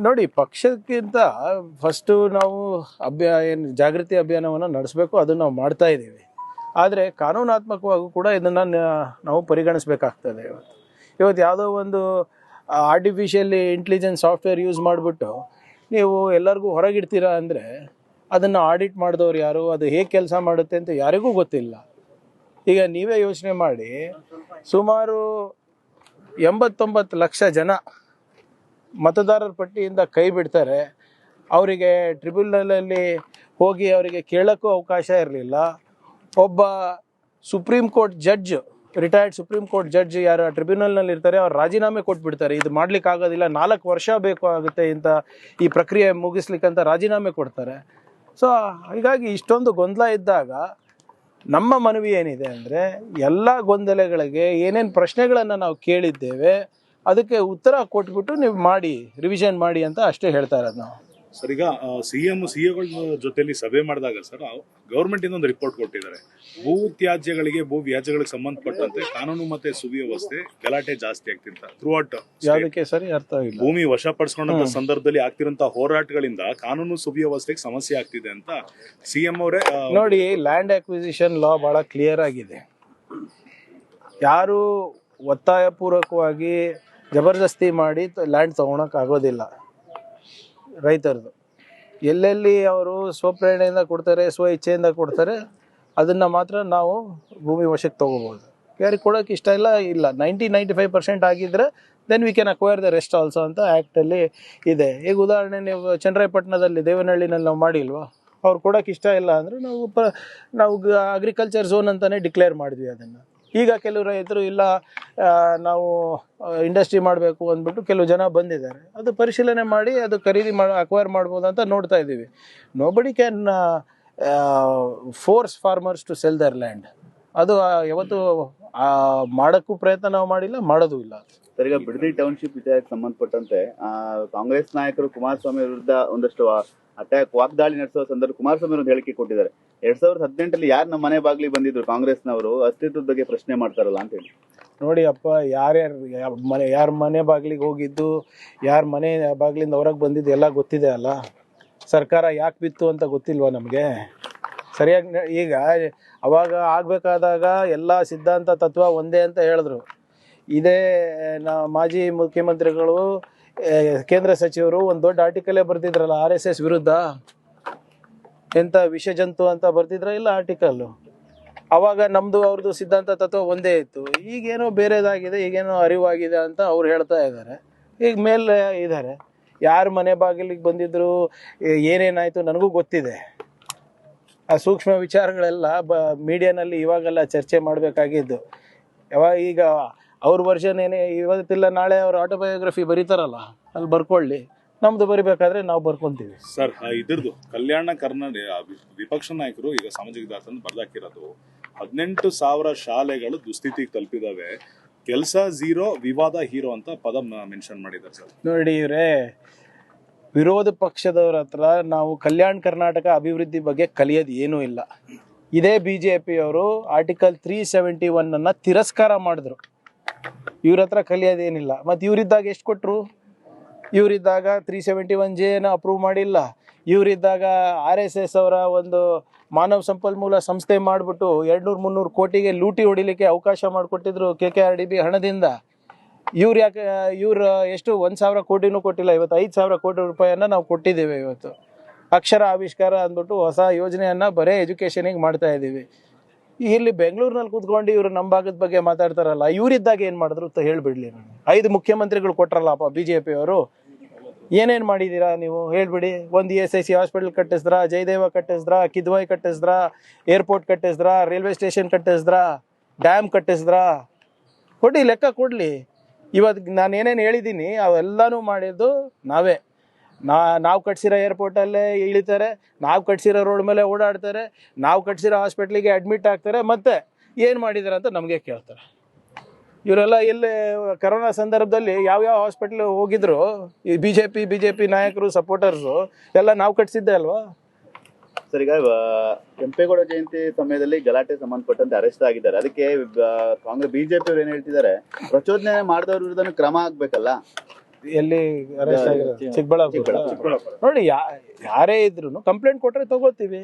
ನೋಡಿ, ಪಕ್ಷಕ್ಕಿಂತ ಫಸ್ಟು ನಾವು ಏನು ಜಾಗೃತಿ ಅಭಿಯಾನವನ್ನು ನಡೆಸಬೇಕು, ಅದನ್ನು ನಾವು ಮಾಡ್ತಾ ಇದ್ದೀವಿ. ಆದರೆ ಕಾನೂನಾತ್ಮಕವಾಗೂ ಕೂಡ ಇದನ್ನು ನಾವು ಪರಿಗಣಿಸಬೇಕಾಗ್ತದೆ. ಇವತ್ತು ಯಾವುದೋ ಒಂದು ಆರ್ಟಿಫಿಷಿಯಲ್ ಇಂಟೆಲಿಜೆನ್ಸ್ ಸಾಫ್ಟ್ವೇರ್ ಯೂಸ್ ಮಾಡಿಬಿಟ್ಟು ನೀವು ಎಲ್ಲರಿಗೂ ಹೊರಗಿಡ್ತೀರಾ ಅಂದರೆ ಅದನ್ನು ಆಡಿಟ್ ಮಾಡಿದವ್ರು ಯಾರು, ಅದು ಹೇಗೆ ಕೆಲಸ ಮಾಡುತ್ತೆ ಅಂತ ಯಾರಿಗೂ ಗೊತ್ತಿಲ್ಲ. ಈಗ ನೀವೇ ಯೋಚನೆ ಮಾಡಿ, ಸುಮಾರು 89 ಲಕ್ಷ ಜನ ಮತದಾರರ ಪಟ್ಟಿಯಿಂದ ಕೈ ಬಿಡ್ತಾರೆ. ಅವರಿಗೆ ಟ್ರಿಬ್ಯುನಲಲ್ಲಿ ಹೋಗಿ ಅವರಿಗೆ ಕೇಳೋಕ್ಕೂ ಅವಕಾಶ ಇರಲಿಲ್ಲ. ಒಬ್ಬ supreme court judge, retired supreme court judge ಯಾರು ಟ್ರಿಬ್ಯುನಲ್ನಲ್ಲಿ ಇರ್ತಾರೆ, ಅವ್ರು ರಾಜೀನಾಮೆ ಕೊಟ್ಬಿಡ್ತಾರೆ. ಇದು ಮಾಡಲಿಕ್ಕಾಗೋದಿಲ್ಲ, 4 ವರ್ಷ ಬೇಕು ಆಗುತ್ತೆ ಇಂಥ ಈ ಪ್ರಕ್ರಿಯೆ ಮುಗಿಸ್ಲಿಕ್ಕಂತ ರಾಜೀನಾಮೆ ಕೊಡ್ತಾರೆ. ಸೊ ಹೀಗಾಗಿ ಇಷ್ಟೊಂದು ಗೊಂದಲ ಇದ್ದಾಗ ನಮ್ಮ ಮನವಿ ಏನಿದೆ ಅಂದರೆ, ಎಲ್ಲ ಗೊಂದಲಗಳಿಗೆ ಏನೇನು ಪ್ರಶ್ನೆಗಳನ್ನು ನಾವು ಕೇಳಿದ್ದೇವೆ ಅದಕ್ಕೆ ಉತ್ತರ ಕೊಟ್ಬಿಟ್ಟು ನೀವು ಮಾಡಿ, ರಿವಿಷನ್ ಮಾಡಿ ಅಂತ ಅಷ್ಟೇ ಹೇಳ್ತಾ ಇರೋದು ನಾವು. ಸರ್, ಈಗ ಸಿಎಗಳ ಜೊತೆಲಿ ಸಭೆ ಮಾಡಿದಾಗ ಸರ್, ಗೌರ್ಮೆಂಟ್ ಇಂದ ಒಂದು ರಿಪೋರ್ಟ್ ಕೊಟ್ಟಿದ್ದಾರೆ. ಭೂ ತ್ಯಾಜ್ಯಗಳಿಗೆ, ಭೂ ವ್ಯಾಜ್ಯಗಳಿಗೆ ಸಂಬಂಧಪಟ್ಟಂತೆ ಕಾನೂನು ಮತ್ತೆ ಸುವ್ಯವಸ್ಥೆ ಗಲಾಟೆ ಜಾಸ್ತಿ ಆಗ್ತಿರ್ತ ಥ್ರೂಔಟ್. ಯಾವುದಕ್ಕೆ ಸರಿ ಅರ್ಥ ಆಗಿಲ್ಲ. ಭೂಮಿ ವಶಪಡಿಸಿಕೊಂಡಂತ ಸಂದರ್ಭದಲ್ಲಿ ಆಗ್ತಿರೋಂಥ ಹೋರಾಟಗಳಿಂದ ಕಾನೂನು ಸುವ್ಯವಸ್ಥೆಗೆ ಸಮಸ್ಯೆ ಆಗ್ತಿದೆ ಅಂತ ಸಿಎಂ ಅವರೇ ನೋಡಿ, ಲ್ಯಾಂಡ್ ಅಕ್ವಿಸಿಷನ್ ಲಾ ಬಹಳ ಕ್ಲಿಯರ್ ಆಗಿದೆ. ಯಾರು ಒತ್ತಾಯ ಪೂರ್ವಕವಾಗಿ ಜಬರ್ದಸ್ತಿ ಮಾಡಿ ಲ್ಯಾಂಡ್ ತಗೊಳಕ್ ಆಗೋದಿಲ್ಲ. ರೈತರದು ಎಲ್ಲೆಲ್ಲಿ ಅವರು ಸ್ವಪ್ರೇರಣೆಯಿಂದ ಕೊಡ್ತಾರೆ, ಸ್ವ ಇಚ್ಛೆಯಿಂದ ಕೊಡ್ತಾರೆ, ಅದನ್ನು ಮಾತ್ರ ನಾವು ಭೂಮಿ ವಶಕ್ಕೆ ತೊಗೋಬೋದು. ಯಾರಿಗೆ ಕೊಡೋಕೆ ಇಷ್ಟ ಇಲ್ಲ 90-95% ಆಗಿದ್ದರೆ then we can acquire the rest also ಅಂತ ಆ್ಯಕ್ಟಲ್ಲಿ ಇದೆ. ಈಗ ಉದಾಹರಣೆ, ನೀವು ಚನ್ನರಾಯಪಟ್ಟಣದಲ್ಲಿ ದೇವನಹಳ್ಳಿನಲ್ಲಿ ನಾವು ಮಾಡಿಲ್ವಾ, ಅವ್ರು ಕೊಡೋಕೆ ಇಷ್ಟ ಇಲ್ಲ ಅಂದರೆ ನಾವು ಅಗ್ರಿಕಲ್ಚರ್ ಝೋನ್ ಅಂತಲೇ ಡಿಕ್ಲೇರ್ ಮಾಡಿದ್ವಿ ಅದನ್ನು. ಈಗ ಕೆಲವು ರೈತರು ಇಲ್ಲ, ನಾವು ಇಂಡಸ್ಟ್ರಿ ಮಾಡಬೇಕು ಅಂದ್ಬಿಟ್ಟು ಕೆಲವು ಜನ ಬಂದಿದ್ದಾರೆ. ಅದು ಪರಿಶೀಲನೆ ಮಾಡಿ ಅದು ಖರೀದಿ ಅಕ್ವೈರ್ ಮಾಡ್ಬೋದು ಅಂತ ನೋಡ್ತಾ ಇದ್ದೀವಿ. Nobody can force farmers to sell their land. ಅದು ಯಾವತ್ತು ಮಾಡೋಕ್ಕೂ ಪ್ರಯತ್ನ ನಾವು ಮಾಡಿಲ್ಲ, ಮಾಡೋದು ಇಲ್ಲ. ಸರ್, ಈಗ ಬಿಡದಿ ಟೌನ್ಶಿಪ್ ವಿಚಾರಕ್ಕೆ ಸಂಬಂಧಪಟ್ಟಂತೆ ಕಾಂಗ್ರೆಸ್ ನಾಯಕರು ಕುಮಾರಸ್ವಾಮಿ ವಿರುದ್ಧ ಒಂದಷ್ಟು ವಾಗ್ದಾಳಿ ನಡೆಸುವ ಸಂದರ್ಭ ಕುಮಾರಸ್ವಾಮಿ ಒಂದು ಹೇಳಿಕೆ ಕೊಟ್ಟಿದ್ದಾರೆ. 2018 ಯಾರು ನಮ್ಮ ಮನೆ ಬಾಗಿಲಿಗೆ ಬಂದಿದ್ರು ಕಾಂಗ್ರೆಸ್ನವರು, ಅಸ್ತಿತ್ವದ ಬಗ್ಗೆ ಪ್ರಶ್ನೆ ಮಾಡ್ತಾರಲ್ಲ ಅಂತ ಹೇಳಿ. ನೋಡಿ ಅಪ್ಪ, ಯಾರ ಮನೆ ಬಾಗಿಲಿಗೆ ಹೋಗಿದ್ದು, ಯಾರ ಮನೆ ಬಾಗಿಲಿಂದ ಹೊರಗೆ ಬಂದಿದ್ದು ಎಲ್ಲ ಗೊತ್ತಿದೆ ಅಲ್ಲ. ಸರ್ಕಾರ ಯಾಕೆ ಬಿತ್ತು ಅಂತ ಗೊತ್ತಿಲ್ವಾ ನಮಗೆ? ಸರಿಯಾಗಿ ಈಗ ಅವಾಗ ಆಗಬೇಕಾದಾಗ ಎಲ್ಲ ಸಿದ್ಧಾಂತ ತತ್ವ ಒಂದೇ ಅಂತ ಹೇಳಿದ್ರು. ಇದೇ ಮಾಜಿ ಮುಖ್ಯಮಂತ್ರಿಗಳು, ಕೇಂದ್ರ ಸಚಿವರು ಒಂದು ದೊಡ್ಡ ಆರ್ಟಿಕಲೇ ಬರ್ತಿದ್ರಲ್ಲ RSS ವಿರುದ್ಧ, ಎಂಥ ವಿಷಜಂತು ಅಂತ ಬರ್ತಿದ್ರ ಇಲ್ಲ ಆರ್ಟಿಕಲ್ಲು. ಅವಾಗ ನಮ್ಮದು ಅವ್ರದ್ದು ಸಿದ್ಧಾಂತ ತತ್ವ ಒಂದೇ ಇತ್ತು. ಈಗೇನೋ ಬೇರೆದಾಗಿದೆ, ಈಗೇನೋ ಅರಿವಾಗಿದೆ ಅಂತ ಅವ್ರು ಹೇಳ್ತಾ ಇದ್ದಾರೆ. ಈಗ ಮೇಲೆ ಇದ್ದಾರೆ. ಯಾರು ಮನೆ ಬಾಗಿಲಿಗೆ ಬಂದಿದ್ರು, ಏನೇನಾಯಿತು ನನಗೂ ಗೊತ್ತಿದೆ. ಆ ಸೂಕ್ಷ್ಮ ವಿಚಾರಗಳೆಲ್ಲ ಮೀಡಿಯಾನಲ್ಲಿ ಇವಾಗೆಲ್ಲ ಚರ್ಚೆ ಮಾಡಬೇಕಾಗಿದ್ದು. ಈಗ ಅವ್ರ ವರ್ಷನ್ ಏನೇ ಇವತ್ತಿಲ್ಲ ನಾಳೆ ಅವ್ರ ಆಟೋಬಯೋಗ್ರಫಿ ಬರೀತಾರಲ್ಲ, ಅಲ್ಲಿ ಬರ್ಕೊಳ್ಳಿ. ನಮ್ದು ಬರಿಬೇಕಾದ್ರೆ ನಾವು ಬರ್ಕೊಂತೀವಿ. ಸರ್, ಇದ್ರದ್ದು ಕಲ್ಯಾಣ ಕರ್ನಾಟಕ ವಿಪಕ್ಷ ನಾಯಕರು ಈಗ ಸಾಮಾಜಿಕ ಜಾಲತಾಣದಲ್ಲಿ ಬರ್ದಾಕಿರೋದು 18,000 ಶಾಲೆಗಳು ದುಸ್ಥಿತಿಗೆ ತಲುಪಿದಾವೆ, ಕೆಲಸ ಝೀರೋ, ವಿವಾದ ಹೀರೋ ಅಂತ ಪದ ಮೆನ್ಷನ್ ಮಾಡಿದ್ದಾರೆ ಸರ್. ನೋಡಿ ಇವರೇ, ವಿರೋಧ ಪಕ್ಷದವ್ರ ಹತ್ರ ನಾವು ಕಲ್ಯಾಣ ಕರ್ನಾಟಕ ಅಭಿವೃದ್ಧಿ ಬಗ್ಗೆ ಕಲಿಯೋದು ಏನೂ ಇಲ್ಲ. ಇದೇ BJPಯವರು ಆರ್ಟಿಕಲ್ 371 ತಿರಸ್ಕಾರ ಮಾಡಿದ್ರು. ಇವ್ರ ಹತ್ರ ಕಲಿಯೋದೇನಿಲ್ಲ. ಮತ್ತು ಇವರಿದ್ದಾಗ ಎಷ್ಟು ಕೊಟ್ಟರು? ಇವರಿದ್ದಾಗ 371J ಅಪ್ರೂವ್ ಮಾಡಿಲ್ಲ. ಇವರಿದ್ದಾಗ RSS ಅವರ ಒಂದು ಮಾನವ ಸಂಪನ್ಮೂಲ ಸಂಸ್ಥೆ ಮಾಡಿಬಿಟ್ಟು 200-300 ಕೋಟಿಗೆ ಲೂಟಿ ಹೊಡಿಲಿಕ್ಕೆ ಅವಕಾಶ ಮಾಡಿಕೊಟ್ಟಿದ್ರು KKRDB ಹಣದಿಂದ. ಇವ್ರು ಎಷ್ಟು 1,000 ಕೋಟಿನೂ ಕೊಟ್ಟಿಲ್ಲ. ಇವತ್ತು 5,000 ಕೋಟಿ ರೂಪಾಯಿಯನ್ನು ನಾವು ಕೊಟ್ಟಿದ್ದೇವೆ. ಇವತ್ತು ಅಕ್ಷರ ಆವಿಷ್ಕಾರ ಅಂದ್ಬಿಟ್ಟು ಹೊಸ ಯೋಜನೆಯನ್ನು ಬರೀ ಎಜುಕೇಷನಿಗೆ ಮಾಡ್ತಾ ಇದ್ದೀವಿ. ಇಲ್ಲಿ ಬೆಂಗಳೂರಿನಲ್ಲಿ ಕೂತ್ಕೊಂಡು ಇವರು ನಮ್ಮ ಭಾಗದ ಬಗ್ಗೆ ಮಾತಾಡ್ತಾರಲ್ಲ, ಇವರಿದ್ದಾಗ ಏನು ಮಾಡಿದ್ರು ಅಂತ ಹೇಳಿಬಿಡ್ಲಿ. ನಾನು 5 ಮುಖ್ಯಮಂತ್ರಿಗಳು ಕೊಟ್ರಲ್ಲಪ್ಪ BJPಯವರು. ಏನೇನು ಮಾಡಿದ್ದೀರಾ ನೀವು ಹೇಳ್ಬಿಡಿ. ಒಂದು ESIC ಹಾಸ್ಪಿಟಲ್ ಕಟ್ಟಿಸಿದ್ರಾ, ಜಯದೇವ ಕಟ್ಟಿಸಿದ್ರಾ, ಕಿದ್ವಾಯ್ ಕಟ್ಟಿಸಿದ್ರಾ, ಏರ್ಪೋರ್ಟ್ ಕಟ್ಟಿಸಿದ್ರಾ, ರೈಲ್ವೆ ಸ್ಟೇಷನ್ ಕಟ್ಟಿಸಿದ್ರಾ, ಡ್ಯಾಮ್ ಕಟ್ಟಿಸಿದ್ರಾ? ಕೊಡಿ, ಲೆಕ್ಕ ಕೊಡಲಿ. ಇವತ್ತು ನಾನು ಏನೇನು ಹೇಳಿದ್ದೀನಿ ಅವೆಲ್ಲನೂ ಮಾಡಿದ್ದು ನಾವೇ. ನಾವು ಕಟ್ಸಿರೋ ಏರ್ಪೋರ್ಟಲ್ಲೇ ಇಳಿತಾರೆ, ನಾವು ಕಟ್ಸಿರೋ ರೋಡ್ ಮೇಲೆ ಓಡಾಡ್ತಾರೆ, ನಾವು ಕಟ್ಸಿರೋ ಹಾಸ್ಪಿಟ್ಲಿಗೆ ಅಡ್ಮಿಟ್ ಆಗ್ತಾರೆ, ಮತ್ತೆ ಏನು ಮಾಡಿದ್ದಾರೆ ಅಂತ ನಮಗೆ ಕೇಳ್ತಾರೆ. ಇವರೆಲ್ಲ ಎಲ್ಲಿ ಕರೋನಾ ಸಂದರ್ಭದಲ್ಲಿ ಯಾವ್ಯಾವ ಹಾಸ್ಪಿಟ್ಲ್ ಹೋಗಿದ್ರು ಈ BJP ನಾಯಕರು, ಸಪೋರ್ಟರ್ಸು ಎಲ್ಲ ನಾವು ಕಟ್ಸಿದ್ದೆ ಅಲ್ವಾ? ಸರ್, ಈಗ ಕೆಂಪೇಗೌಡ ಜಯಂತಿ ಸಮಯದಲ್ಲಿ ಗಲಾಟೆ ಸಂಬಂಧಪಟ್ಟಂತೆ ಅರೆಸ್ಟ್ ಆಗಿದ್ದಾರೆ. ಅದಕ್ಕೆ ಕಾಂಗ್ರೆಸ್ BJP ಅವ್ರು ಏನು ಹೇಳ್ತಿದ್ದಾರೆ, ಪ್ರಚೋದನೆ ಮಾಡಿದವ್ರ ವಿರುದ್ಧ ಕ್ರಮ ಆಗ್ಬೇಕಲ್ಲ. ಎಲ್ಲಿ ಅರೆಸ್ಟ್ ಆಗಿರೋದು? ಚಿಕ್ಕಬಳ್ಳಾಪುರ. ನೋಡಿ, ಯಾರೇ ಇದ್ರು ಕಂಪ್ಲೇಂಟ್ ಕೊಟ್ರೆ ತಗೋತೀವಿ.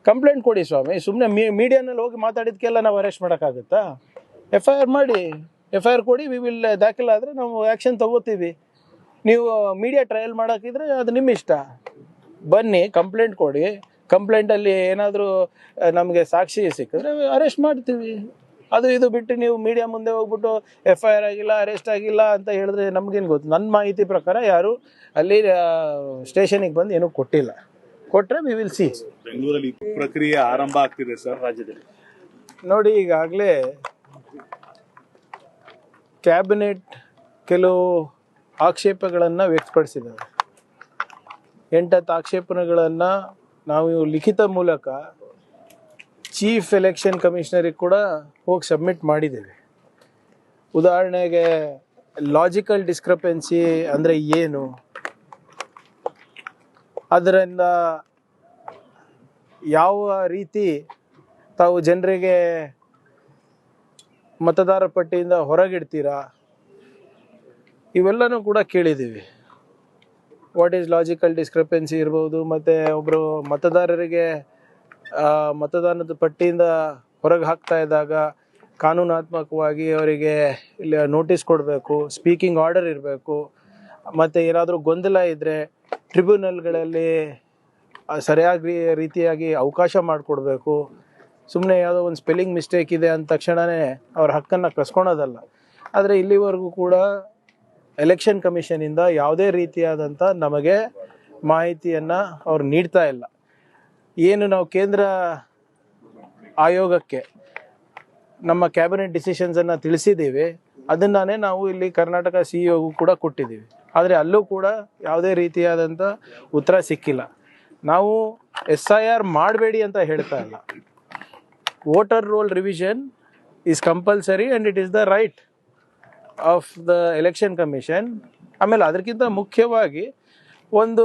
ಕಂಪ್ಲೇಂಟ್ ಕೊಡಿ ಸ್ವಾಮಿ. ಸುಮ್ಮನೆ ಮೀಡಿಯಾನಲ್ಲಿ ಹೋಗಿ ಮಾತಾಡಿದ್ಕೆಲ್ಲ ನಾವು ಅರೆಸ್ಟ್ ಮಾಡೋಕ್ಕಾಗುತ್ತಾ? FIR ಮಾಡಿ, FIR ಕೊಡಿ, ವಿ ವಿಲ್ ದಾಖಲಾದರೆ ನಾವು ಆ್ಯಕ್ಷನ್ ತಗೋತೀವಿ. ನೀವು ಮೀಡಿಯಾ ಟ್ರಯಲ್ ಮಾಡೋಕ್ಕಿದ್ರೆ ಅದು ನಿಮ್ಮ ಇಷ್ಟ. ಬನ್ನಿ, ಕಂಪ್ಲೇಂಟ್ ಕೊಡಿ. ಕಂಪ್ಲೇಂಟಲ್ಲಿ ಏನಾದರೂ ನಮಗೆ ಸಾಕ್ಷಿ ಸಿಕ್ಕಿದ್ರೆ ಅರೆಸ್ಟ್ ಮಾಡ್ತೀವಿ. ಅದು ಇದು ಬಿಟ್ಟು ನೀವು ಮೀಡಿಯಾ ಮುಂದೆ ಹೋಗ್ಬಿಟ್ಟು FIR ಆಗಿಲ್ಲ, ಅರೆಸ್ಟ್ ಆಗಿಲ್ಲ ಅಂತ ಹೇಳಿದ್ರೆ ನಮಗೇನು ಗೊತ್ತು? ನನ್ನ ಮಾಹಿತಿ ಪ್ರಕಾರ ಯಾರು ಅಲ್ಲಿ ಸ್ಟೇಷನಿಗೆ ಬಂದು ಏನೂ ಕೊಟ್ಟಿಲ್ಲ. ಕೊಟ್ಟರೆ ವಿ ವಿಲ್ ಸಿ. ಬೆಂಗಳೂರಲ್ಲಿ ಈ ಪ್ರಕ್ರಿಯೆ ಆರಂಭ ಆಗ್ತಿದೆ ಸರ್ ರಾಜ್ಯದಲ್ಲಿ. ನೋಡಿ, ಈಗಾಗಲೇ ಕ್ಯಾಬಿನೆಟ್ ಕೆಲವು ಆಕ್ಷೇಪಗಳನ್ನು ವ್ಯಕ್ತಪಡಿಸಿದ್ದಾರೆ. 8 ಆಕ್ಷೇಪಣೆಗಳನ್ನು ನಾವು ಲಿಖಿತ ಮೂಲಕ ಚೀಫ್ ಎಲೆಕ್ಷನ್ ಕಮಿಷನರಿಗೆ ಕೂಡ ಹೋಗಿ ಸಬ್ಮಿಟ್ ಮಾಡಿದ್ದೇವೆ. ಉದಾಹರಣೆಗೆ ಲಾಜಿಕಲ್ ಡಿಸ್ಕ್ರಪೆನ್ಸಿ ಅಂದರೆ ಏನು, ಅದರಿಂದ ಯಾವ ರೀತಿ ತಾವು ಜನರಿಗೆ ಮತದಾರ ಪಟ್ಟಿಯಿಂದ ಹೊರಗಿಡ್ತೀರಾ, ಇವೆಲ್ಲನೂ ಕೂಡ ಕೇಳಿದ್ದೀವಿ. ವಾಟ್ ಈಸ್ ಲಾಜಿಕಲ್ ಡಿಸ್ಕ್ರಪೆನ್ಸಿ ಇರ್ಬೋದು, ಮತ್ತು ಒಬ್ಬರು ಮತದಾರರಿಗೆ ಮತದಾನದ ಪಟ್ಟಿಯಿಂದ ಹೊರಗೆ ಹಾಕ್ತಾ ಇದ್ದಾಗ ಕಾನೂನಾತ್ಮಕವಾಗಿ ಅವರಿಗೆ ಇಲ್ಲಿ ನೋಟಿಸ್ ಕೊಡಬೇಕು, ಸ್ಪೀಕಿಂಗ್ ಆರ್ಡರ್ ಇರಬೇಕು, ಮತ್ತು ಏನಾದರೂ ಗೊಂದಲ ಇದ್ದರೆ ಟ್ರಿಬ್ಯುನಲ್ಗಳಲ್ಲಿ ಸರಿಯಾಗಿ ರೀತಿಯಾಗಿ ಅವಕಾಶ ಮಾಡಿಕೊಡ್ಬೇಕು. ಸುಮ್ಮನೆ ಯಾವುದೋ ಒಂದು ಸ್ಪೆಲ್ಲಿಂಗ್ ಮಿಸ್ಟೇಕ್ ಇದೆ ಅಂದ ತಕ್ಷಣವೇ ಅವ್ರ ಹಕ್ಕನ್ನು ಕಸ್ಕೊಳೋದಲ್ಲ. ಆದರೆ ಇಲ್ಲಿವರೆಗೂ ಕೂಡ ಎಲೆಕ್ಷನ್ ಕಮಿಷನಿಂದ ಯಾವುದೇ ರೀತಿಯಾದಂಥ ನಮಗೆ ಮಾಹಿತಿಯನ್ನು ಅವ್ರು ನೀಡ್ತಾ ಇಲ್ಲ. ಏನು ನಾವು ಕೇಂದ್ರ ಆಯೋಗಕ್ಕೆ ನಮ್ಮ ಕ್ಯಾಬಿನೆಟ್ ಡಿಸಿಷನ್ಸನ್ನು ತಿಳಿಸಿದ್ದೀವಿ, ಅದನ್ನೇ ನಾವು ಇಲ್ಲಿ ಕರ್ನಾಟಕ CEO ಕೂಡ ಕೊಟ್ಟಿದ್ದೀವಿ. ಆದರೆ ಅಲ್ಲೂ ಕೂಡ ಯಾವುದೇ ರೀತಿಯಾದಂಥ ಉತ್ತರ ಸಿಕ್ಕಿಲ್ಲ. ನಾವು SIR ಮಾಡಬೇಡಿ ಅಂತ ಹೇಳ್ತಾ ಇಲ್ಲ. Voter roll revision is compulsory and it is the right of the election commission. ಆಮೇಲೆ ಅದಕ್ಕಿಂತ ಮುಖ್ಯವಾಗಿ ಒಂದು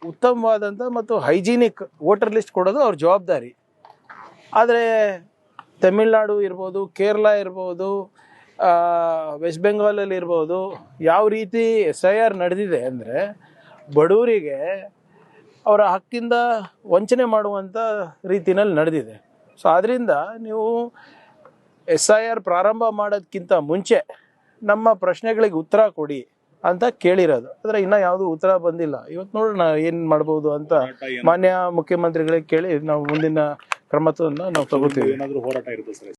ಉತ್ತಮವಾದಂಥ ಮತ್ತು ಹೈಜೀನಿಕ್ ವೋಟರ್ ಲಿಸ್ಟ್ ಕೊಡೋದು ಅವ್ರ ಜವಾಬ್ದಾರಿ. ಆದರೆ ತಮಿಳ್ನಾಡು ಇರ್ಬೋದು, ಕೇರಳ ಇರ್ಬೋದು, ವೆಸ್ಟ್ ಬೆಂಗಾಲಲ್ಲಿ ಇರ್ಬೋದು, ಯಾವ ರೀತಿ SIR ನಡೆದಿದೆ ಅಂದರೆ ಬಡವರಿಗೆ ಅವರ ಹಕ್ಕಿಂದ ವಂಚನೆ ಮಾಡುವಂಥ ರೀತಿಯಲ್ಲಿ ನಡೆದಿದೆ. ಸೊ ಆದ್ದರಿಂದ ನೀವು SIR ಪ್ರಾರಂಭ ಮಾಡೋದಕ್ಕಿಂತ ಮುಂಚೆ ನಮ್ಮ ಪ್ರಶ್ನೆಗಳಿಗೆ ಉತ್ತರ ಕೊಡಿ ಅಂತ ಕೇಳಿರೋದು. ಆದರೆ ಇನ್ನೂ ಯಾವುದೂ ಉತ್ತರ ಬಂದಿಲ್ಲ. ಇವತ್ತು ನೋಡೋಣ ಏನು ಮಾಡ್ಬೋದು ಅಂತ ಮಾನ್ಯ ಮುಖ್ಯಮಂತ್ರಿಗಳಿಗೆ ಕೇಳಿ ನಾವು ಮುಂದಿನ ಕ್ರಮವನ್ನು ನಾವು ತಗೋತೀವಿ. ಏನಾದರೂ ಹೋರಾಟ ಇರುತ್ತೆ ಸರ್?